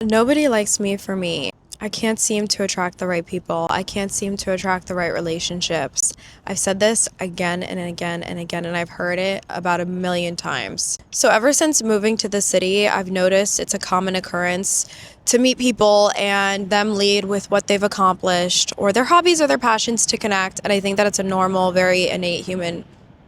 Nobody likes me for me. I can't seem to attract the right people. I can't seem to attract the right relationships. I've said this again and again and again, and I've heard it about 1,000,000 times. So ever since moving to the city, I've noticed it's a common occurrence to meet people and them lead with what they've accomplished or their hobbies or their passions to connect. And I think that it's a normal, very innate human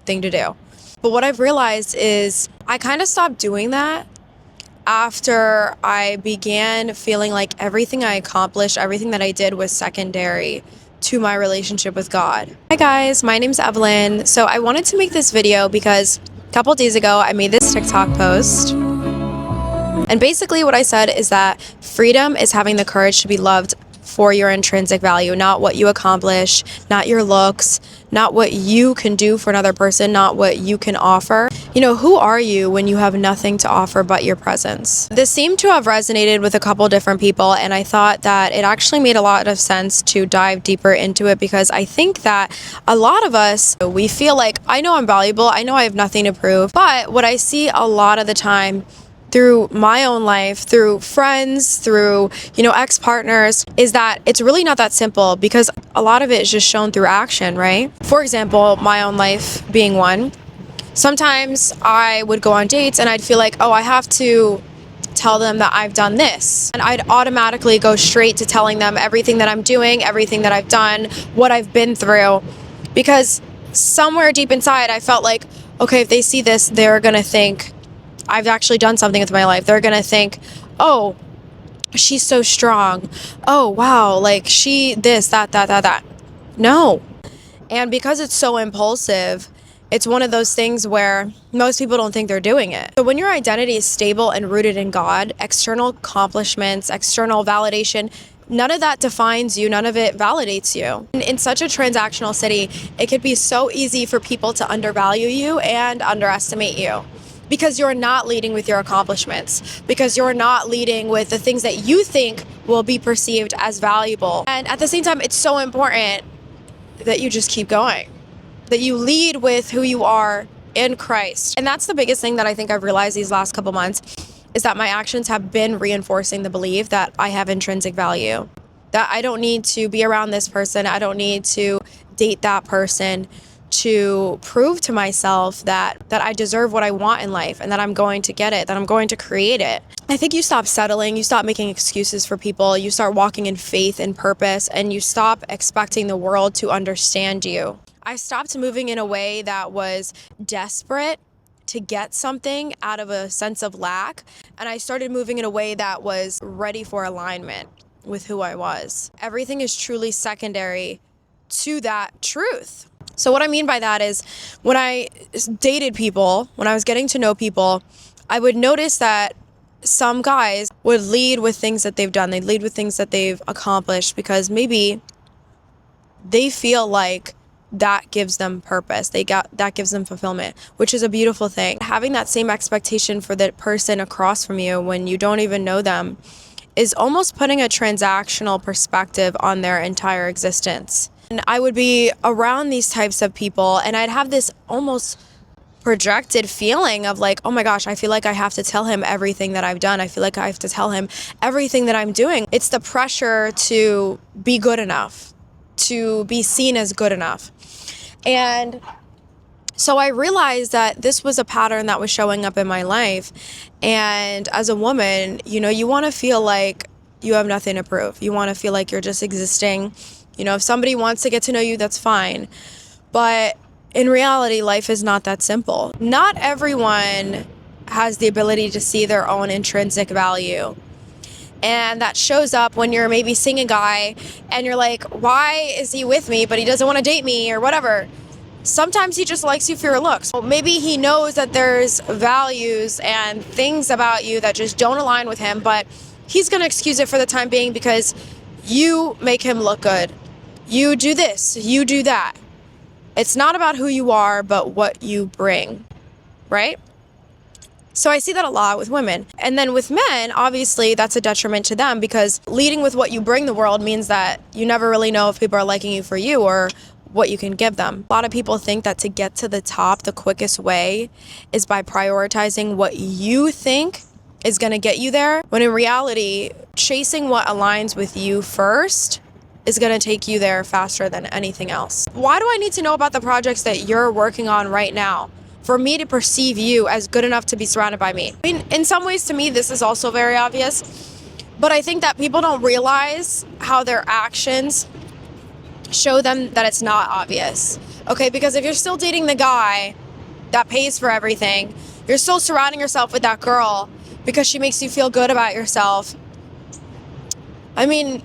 thing to do. But what I've realized is I kind of stopped doing that after I began feeling like everything I accomplished, everything that I did was secondary to my relationship with God. Hi guys, my name's Evelyn. So I wanted to make this video because a couple days ago I made this TikTok post. And basically what I said is that freedom is having the courage to be loved for your intrinsic value, not what you accomplish, not your looks, not what you can do for another person, not what you can offer. You know, who are you when you have nothing to offer but your presence? This seemed to have resonated with a couple different people, and I thought that it actually made a lot of sense to dive deeper into it because I think that a lot of us, we feel like, I know I'm valuable, I know I have nothing to prove, but what I see a lot of the time through my own life, through friends, through, ex-partners, is that it's really not that simple because a lot of it is just shown through action, right? For example, my own life being one. Sometimes I would go on dates and I'd feel like, oh, I have to tell them that I've done this. And I'd automatically go straight to telling them everything that I'm doing, everything that I've done, what I've been through. Because somewhere deep inside, I felt like, okay, if they see this, they're going to think I've actually done something with my life. They're going to think, oh, she's so strong. Oh, wow, like she this, that. No. And because it's so impulsive, it's one of those things where most people don't think they're doing it. So when your identity is stable and rooted in God, external accomplishments, external validation, none of that defines you. None of it validates you. In such a transactional city, it could be so easy for people to undervalue you and underestimate you. Because you're not leading with your accomplishments, because you're not leading with the things that you think will be perceived as valuable. And at the same time, it's so important that you just keep going, that you lead with who you are in Christ. And that's the biggest thing that I think I've realized these last couple months is that my actions have been reinforcing the belief that I have intrinsic value, that I don't need to be around this person. I don't need to date that person to prove to myself that I deserve what I want in life and that I'm going to get it, that I'm going to create it. I think you stop settling, you stop making excuses for people, you start walking in faith and purpose, and you stop expecting the world to understand you. I stopped moving in a way that was desperate to get something out of a sense of lack, and I started moving in a way that was ready for alignment with who I was. Everything is truly secondary to that truth. So what I mean by that is when I dated people, when I was getting to know people, I would notice that some guys would lead with things that they've done. They'd lead with things that they've accomplished because maybe they feel like that gives them purpose. That gives them fulfillment, which is a beautiful thing. Having that same expectation for the person across from you when you don't even know them is almost putting a transactional perspective on their entire existence. And I would be around these types of people and I'd have this almost projected feeling of like, oh my gosh, I feel like I have to tell him everything that I've done. I feel like I have to tell him everything that I'm doing. It's the pressure to be good enough, to be seen as good enough. And so I realized that this was a pattern that was showing up in my life. And as a woman, you want to feel like you have nothing to prove. You want to feel like you're just existing. If somebody wants to get to know you, that's fine. But in reality, life is not that simple. Not everyone has the ability to see their own intrinsic value. And that shows up when you're maybe seeing a guy and you're like, why is he with me, but he doesn't want to date me or whatever. Sometimes he just likes you for your looks. Maybe he knows that there's values and things about you that just don't align with him, but he's going to excuse it for the time being because you make him look good. You do this, you do that. It's not about who you are, but what you bring, right? So I see that a lot with women. And then with men, obviously, that's a detriment to them because leading with what you bring the world means that you never really know if people are liking you for you or what you can give them. A lot of people think that to get to the top, the quickest way is by prioritizing what you think is going to get you there, when in reality, chasing what aligns with you first is going to take you there faster than anything else. Why do I need to know about the projects that you're working on right now for me to perceive you as good enough to be surrounded by me? I mean, in some ways, to me, this is also very obvious, but I think that people don't realize how their actions show them that it's not obvious. Okay, because if you're still dating the guy that pays for everything, you're still surrounding yourself with that girl because she makes you feel good about yourself. I mean,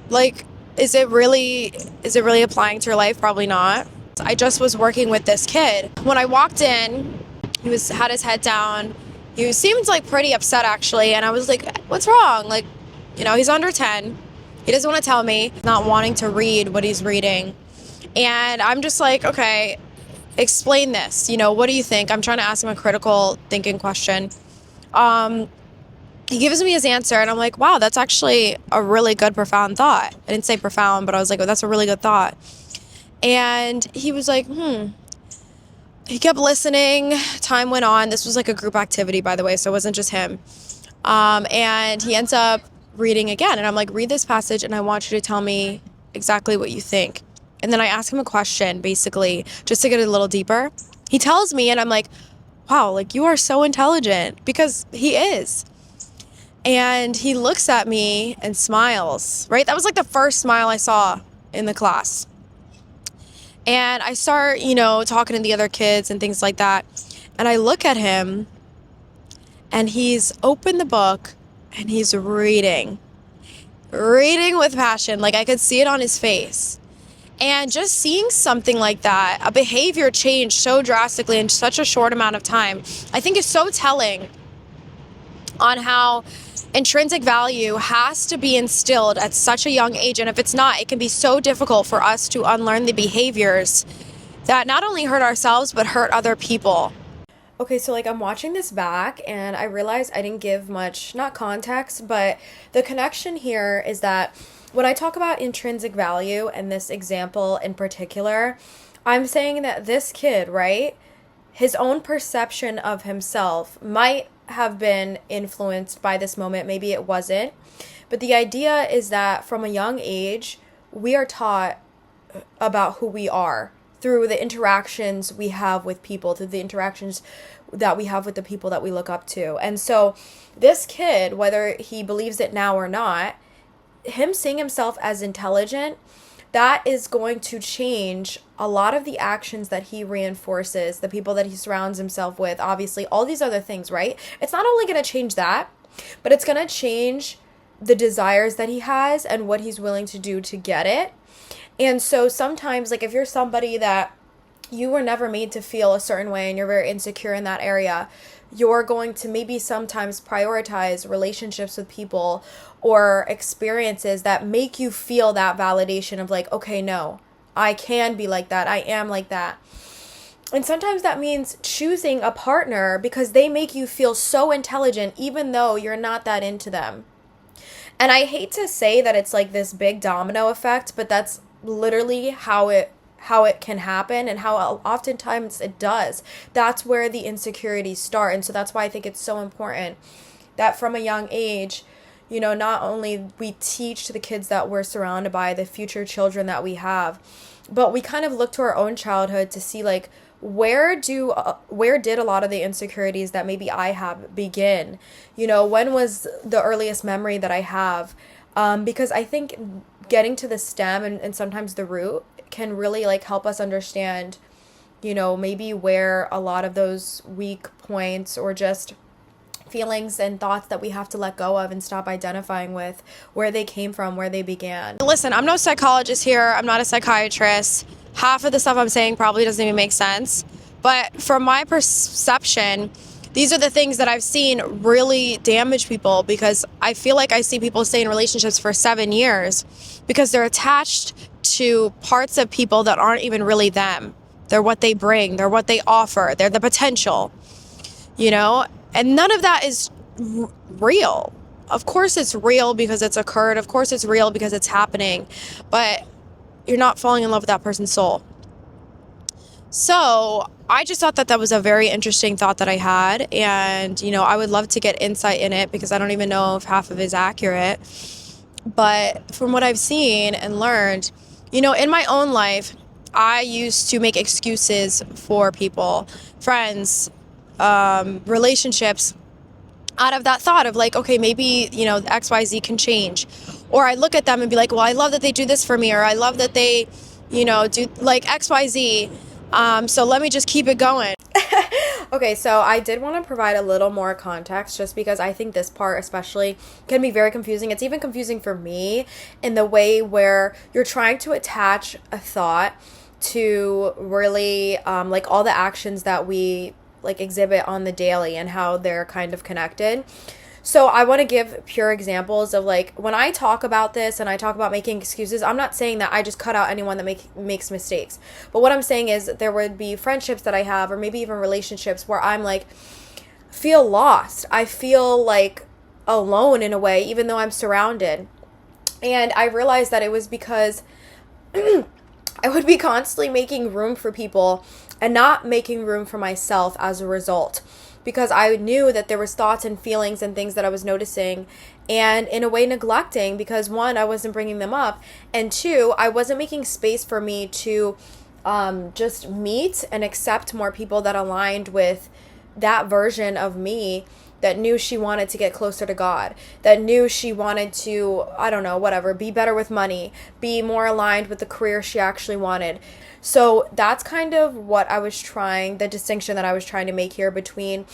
like, is it really applying to your life? Probably not. I just was working with this kid. When I walked in, he had his head down. He seemed like pretty upset actually, and I was like, what's wrong? Like, you know, he's under 10. He doesn't want to tell me, not wanting to read what he's reading. And I'm just like, okay, explain this. You know, what do you think? I'm trying to ask him a critical thinking question. He gives me his answer, and I'm like, wow, that's actually a really good, profound thought. I didn't say profound, but I was like, oh, that's a really good thought. And he was like, He kept listening. Time went on. This was like a group activity, by the way, so it wasn't just him. And he ends up reading again, and I'm like, read this passage, and I want you to tell me exactly what you think. And then I ask him a question, basically, just to get a little deeper. He tells me, and I'm like, wow, like, you are so intelligent, because he is. And he looks at me and smiles, right? That was like the first smile I saw in the class. And I start, you know, talking to the other kids and things like that. And I look at him, and he's opened the book, and he's reading with passion. Like, I could see it on his face. And just seeing something like that, a behavior change so drastically in such a short amount of time, I think is so telling on how intrinsic value has to be instilled at such a young age. And if it's not, it can be so difficult for us to unlearn the behaviors that not only hurt ourselves, but hurt other people. Okay, so like I'm watching this back and I realized I didn't give much, not context, but the connection here is that when I talk about intrinsic value and this example in particular, I'm saying that this kid, right, his own perception of himself might have been influenced by this moment. Maybe it wasn't. But the idea is that from a young age, we are taught about who we are through the interactions we have with people, through the interactions that we have with the people that we look up to. And so this kid, whether he believes it now or not, him seeing himself as intelligent, that is going to change a lot of the actions that he reinforces, the people that he surrounds himself with, obviously, all these other things, right? It's not only going to change that, but it's going to change the desires that he has and what he's willing to do to get it. And so sometimes, like, if you're somebody that you were never made to feel a certain way and you're very insecure in that area, you're going to maybe sometimes prioritize relationships with people or experiences that make you feel that validation of like, okay, no, I can be like that. I am like that. And sometimes that means choosing a partner because they make you feel so intelligent even though you're not that into them. And I hate to say that it's like this big domino effect, but that's literally how it can happen and how oftentimes it does. That's where the insecurities start. And so that's why I think it's so important that from a young age, you know, not only we teach the kids that we're surrounded by, the future children that we have, but we kind of look to our own childhood to see like, where did a lot of the insecurities that maybe I have begin? You know, when was the earliest memory that I have? Because I think getting to the stem and sometimes the root can really like help us understand, you know, maybe where a lot of those weak points or just feelings and thoughts that we have to let go of and stop identifying with, where they came from, where they began. Listen, I'm no psychologist here. I'm not a psychiatrist. Half of the stuff I'm saying probably doesn't even make sense. But from my perception, these are the things that I've seen really damage people, because I feel like I see people stay in relationships for 7 years because they're attached to parts of people that aren't even really them. They're what they bring. They're what they offer. They're the potential, you know? And none of that is real. Of course it's real because it's occurred. Of course it's real because it's happening. But you're not falling in love with that person's soul. So I just thought that that was a very interesting thought that I had. And, I would love to get insight in it because I don't even know if half of it is accurate. But from what I've seen and learned, in my own life, I used to make excuses for people, friends, relationships, out of that thought of like, okay, maybe, XYZ can change. Or I look at them and be like, well, I love that they do this for me, or I love that they, do like XYZ. So let me just keep it going. Okay, so I did want to provide a little more context just because I think this part especially can be very confusing. It's even confusing for me in the way where you're trying to attach a thought to really like all the actions that we like exhibit on the daily and how they're kind of connected. So I want to give pure examples of like when I talk about this and I talk about making excuses, I'm not saying that I just cut out anyone that makes mistakes. But what I'm saying is there would be friendships that I have or maybe even relationships where I'm like feel lost. I feel like alone in a way even though I'm surrounded. And I realized that it was because I would be constantly making room for people and not making room for myself as a result, because I knew that there was thoughts and feelings and things that I was noticing and in a way neglecting, because one, I wasn't bringing them up, and two, I wasn't making space for me to just meet and accept more people that aligned with that version of me that knew she wanted to get closer to God, that knew she wanted to, I don't know, whatever, be better with money, be more aligned with the career she actually wanted. So that's kind of what I was the distinction that I was trying to make here between,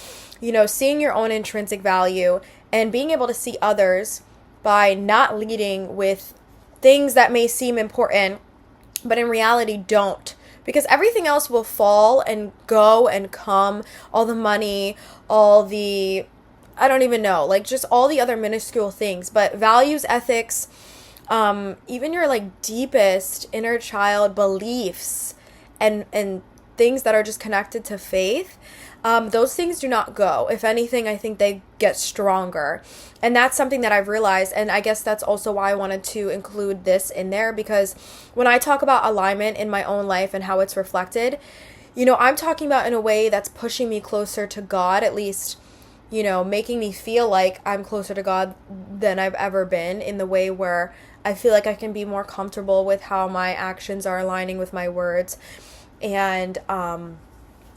seeing your own intrinsic value and being able to see others by not leading with things that may seem important, but in reality don't. Because everything else will fall and go and come, all the money, all the, I don't even know, like just all the other minuscule things, but values, ethics, even your like deepest inner child beliefs and things that are just connected to faith, those things do not go. If anything, I think they get stronger. And that's something that I've realized. And I guess that's also why I wanted to include this in there, because when I talk about alignment in my own life and how it's reflected, I'm talking about in a way that's pushing me closer to God, at least, making me feel like I'm closer to God than I've ever been, in the way where I feel like I can be more comfortable with how my actions are aligning with my words. And,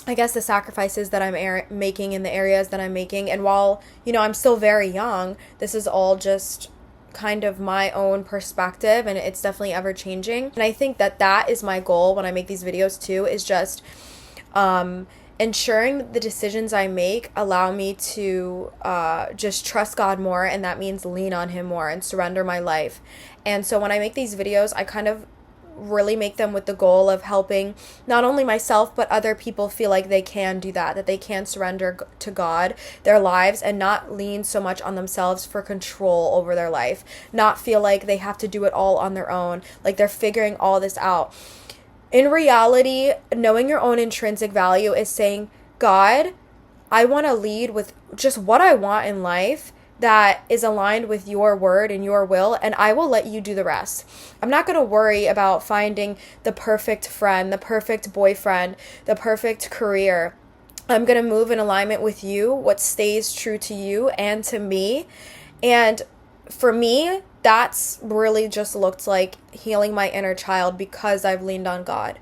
I guess the sacrifices that I'm making in the areas that I'm making. And while, I'm still very young, this is all just kind of my own perspective, and it's definitely ever changing. And I think that that is my goal when I make these videos too, is just ensuring that the decisions I make allow me to just trust God more, and that means lean on Him more and surrender my life. And so when I make these videos, I kind of really make them with the goal of helping not only myself but other people feel like they can do that they can surrender to God their lives and not lean so much on themselves for control over their life, not feel like they have to do it all on their own, like they're figuring all this out. In reality, knowing your own intrinsic value is saying, God, I want to lead with just what I want in life that is aligned with your word and your will, and I will let you do the rest. I'm not going to worry about finding the perfect friend, the perfect boyfriend, the perfect career. I'm going to move in alignment with you, what stays true to you and to me. And for me, that's really just looked like healing my inner child, because I've leaned on God.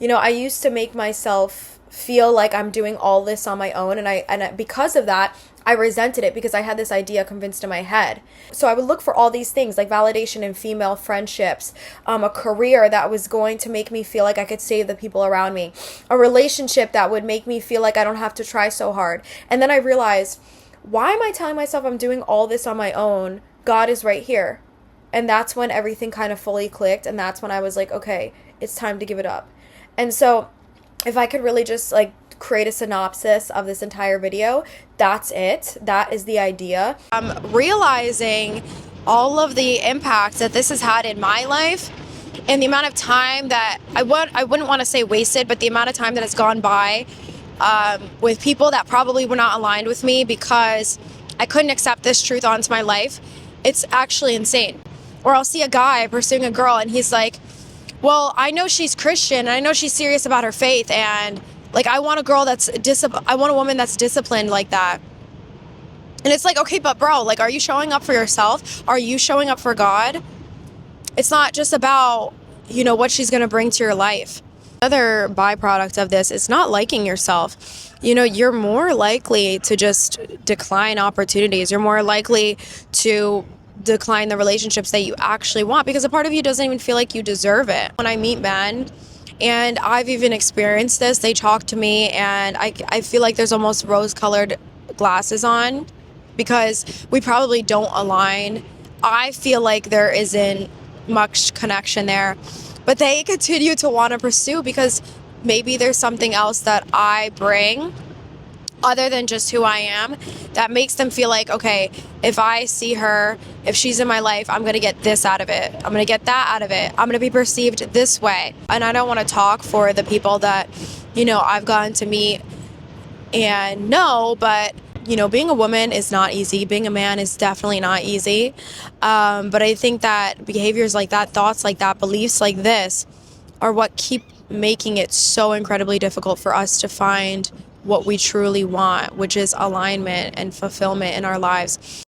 I used to make myself feel like I'm doing all this on my own, and because of that, I resented it, because I had this idea convinced in my head. So I would look for all these things like validation in female friendships, a career that was going to make me feel like I could save the people around me, a relationship that would make me feel like I don't have to try so hard. And then I realized, why am I telling myself I'm doing all this on my own? God is right here. And that's when everything kind of fully clicked, and that's when I was like, okay, it's time to give it up. And so if I could really just like create a synopsis of this entire video, that's it. That is the idea. I'm realizing all of the impact that this has had in my life, and the amount of time that I wouldn't want to say wasted, but the amount of time that has gone by with people that probably were not aligned with me because I couldn't accept this truth onto my life. It's actually insane. Or I'll see a guy pursuing a girl and he's like, well, I know she's Christian and I know she's serious about her faith, and like I want a girl that's I want a woman that's disciplined like that. And it's like, okay, but bro, like, are you showing up for yourself? Are you showing up for God? It's not just about, what she's going to bring to your life. Another byproduct of this is not liking yourself. You're more likely to just decline opportunities. You're more likely to decline the relationships that you actually want because a part of you doesn't even feel like you deserve it. When I meet men, and I've even experienced this, they talk to me and I feel like there's almost rose-colored glasses on because we probably don't align. I feel like there isn't much connection there, but they continue to want to pursue because maybe there's something else that I bring other than just who I am that makes them feel like, okay, if I see her, if she's in my life, I'm going to get this out of it. I'm going to get that out of it. I'm going to be perceived this way. And I don't want to talk for the people that, I've gotten to meet and know, but being a woman is not easy. Being a man is definitely not easy. But I think that behaviors like that, thoughts like that, beliefs like this are what keep making it so incredibly difficult for us to find what we truly want, which is alignment and fulfillment in our lives.